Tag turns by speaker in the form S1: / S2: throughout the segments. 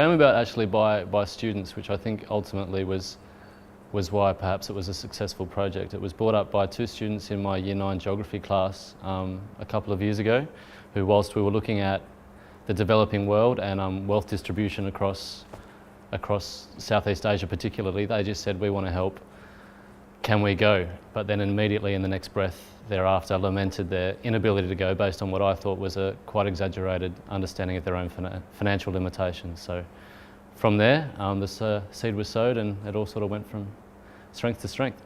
S1: came about actually by students, which I think ultimately was why perhaps it was a successful project. It was brought up by two students in my Year 9 geography class a couple of years ago, who, whilst we were looking at the developing world and wealth distribution across Southeast Asia particularly, they just said, we want to help, can we go? But then immediately in the next breath thereafter lamented their inability to go based on what I thought was a quite exaggerated understanding of their own financial limitations. So from there, the seed was sowed and it all sort of went from strength to strength.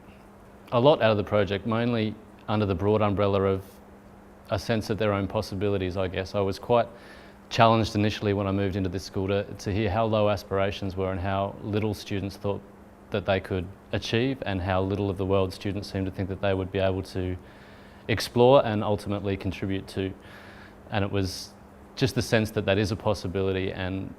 S1: A lot out of the project, mainly under the broad umbrella of a sense of their own possibilities, I guess. I was quite challenged initially when I moved into this school to hear how low aspirations were and how little students thought that they could achieve, and how little of the world students seemed to think that they would be able to explore and ultimately contribute to. And it was just the sense that that is a possibility, and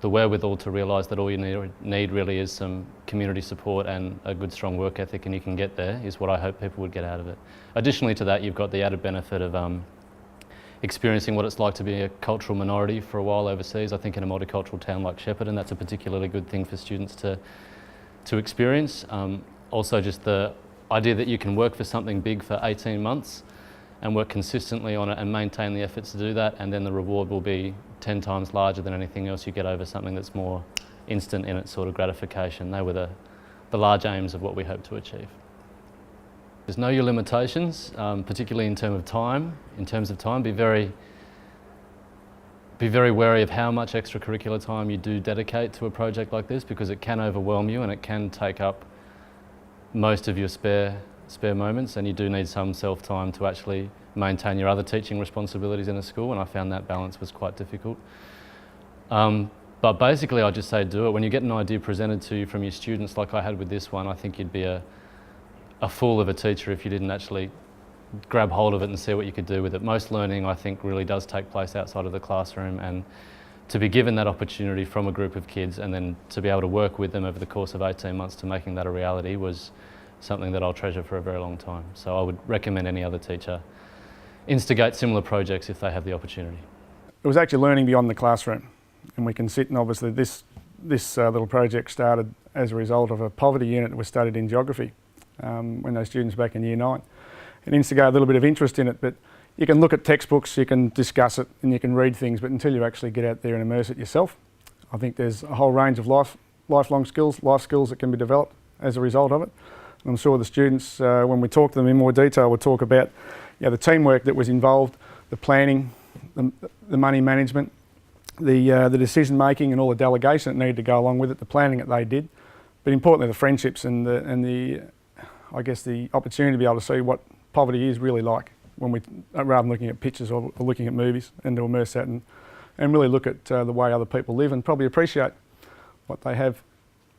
S1: the wherewithal to realise that all you need really is some community support and a good strong work ethic, and you can get there, is what I hope people would get out of it. Additionally to that, you've got the added benefit of experiencing what it's like to be a cultural minority for a while overseas. I think in a multicultural town like Shepparton, that's a particularly good thing for students to experience. Also just the idea that you can work for something big for 18 months and work consistently on it and maintain the efforts to do that, and then the reward will be 10 times larger than anything else you get over something that's more instant in its sort of gratification. They were the large aims of what we hope to achieve. There's know your limitations, particularly in terms of time. Be very wary of how much extracurricular time you do dedicate to a project like this, because it can overwhelm you and it can take up most of your spare moments, and you do need some self-time to actually maintain your other teaching responsibilities in a school, and I found that balance was quite difficult. But basically I just say do it. When you get an idea presented to you from your students like I had with this one, I think you'd be a fool of a teacher if you didn't actually grab hold of it and see what you could do with it. Most learning, I think, really does take place outside of the classroom, and to be given that opportunity from a group of kids and then to be able to work with them over the course of 18 months to making that a reality was something that I'll treasure for a very long time. So I would recommend any other teacher instigate similar projects if they have the opportunity.
S2: It was actually learning beyond the classroom, and we can sit, and obviously this little project started as a result of a poverty unit that was studied in geography when those students back in Year 9. It instigated a little bit of interest in it, but you can look at textbooks, you can discuss it and you can read things, but until you actually get out there and immerse it yourself, I think there's a whole range of lifelong skills, life skills that can be developed as a result of it. And I'm sure the students, when we talk to them in more detail, will talk about the teamwork that was involved, the planning, the money management, the decision making and all the delegation that needed to go along with it, the planning that they did, but importantly the friendships and the I guess the opportunity to be able to see what poverty is really like, when we, rather than looking at pictures or looking at movies, and to immerse that and really look at the way other people live and probably appreciate what they have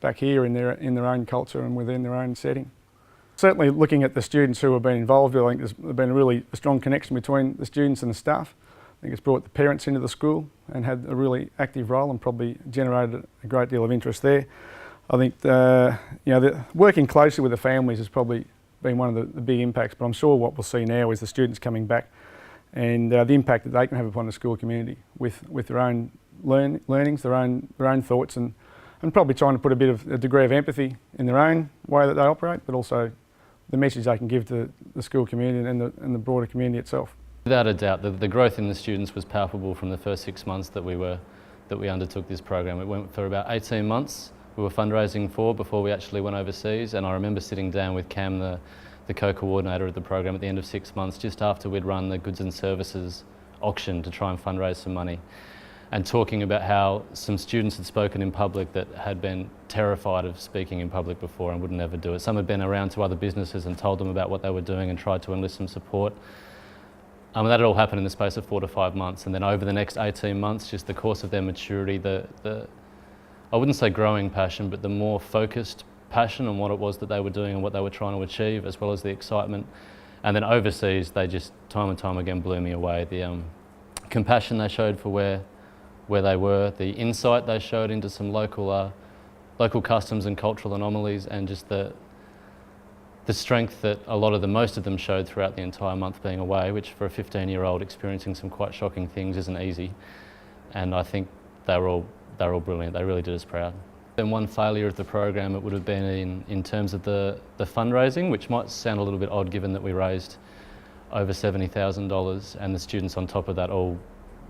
S2: back here in their own culture and within their own setting. Certainly looking at the students who have been involved, I think there's been a really strong connection between the students and the staff. I think it's brought the parents into the school and had a really active role and probably generated a great deal of interest there. I think working closely with the families has probably been one of the big impacts, but I'm sure what we'll see now is the students coming back and the impact that they can have upon the school community with their own learnings, their own thoughts, and probably trying to put a degree of empathy in their own way that they operate, but also the message they can give to the school community and the broader community itself.
S1: Without a doubt, the growth in the students was palpable from the first 6 months that we undertook this program. It went for about 18 months. We were fundraising for before we actually went overseas, and I remember sitting down with Cam, the co-coordinator of the program, at the end of 6 months, just after we'd run the goods and services auction to try and fundraise some money, and talking about how some students had spoken in public that had been terrified of speaking in public before and would never do it. Some had been around to other businesses and told them about what they were doing and tried to enlist some support. That had all happened in the space of 4 to 5 months, and then over the next 18 months, just the course of their maturity, I wouldn't say growing passion, but the more focused passion on what it was that they were doing and what they were trying to achieve, as well as the excitement. And then overseas, they just time and time again blew me away. The compassion they showed for where they were, the insight they showed into some local customs and cultural anomalies, and just the strength that most of them showed throughout the entire month being away, which for a 15-year-old experiencing some quite shocking things isn't easy. And I think they were all they're all brilliant. They really did us proud. Then one failure of the program, it would have been in terms of the fundraising, which might sound a little bit odd given that we raised over $70,000 and the students on top of that all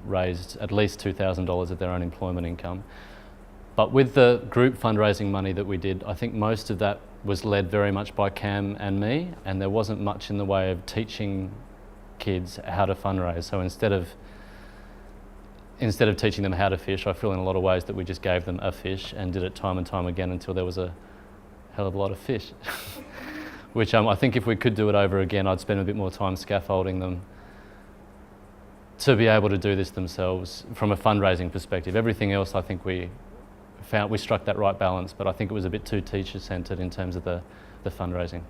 S1: raised at least $2,000 of their own employment income. But with the group fundraising money that we did, I think most of that was led very much by Cam and me, and there wasn't much in the way of teaching kids how to fundraise. So instead of teaching them how to fish, I feel in a lot of ways that we just gave them a fish and did it time and time again until there was a hell of a lot of fish. Which I think if we could do it over again, I'd spend a bit more time scaffolding them to be able to do this themselves from a fundraising perspective. Everything else, I think we struck that right balance, but I think it was a bit too teacher-centred in terms of the fundraising.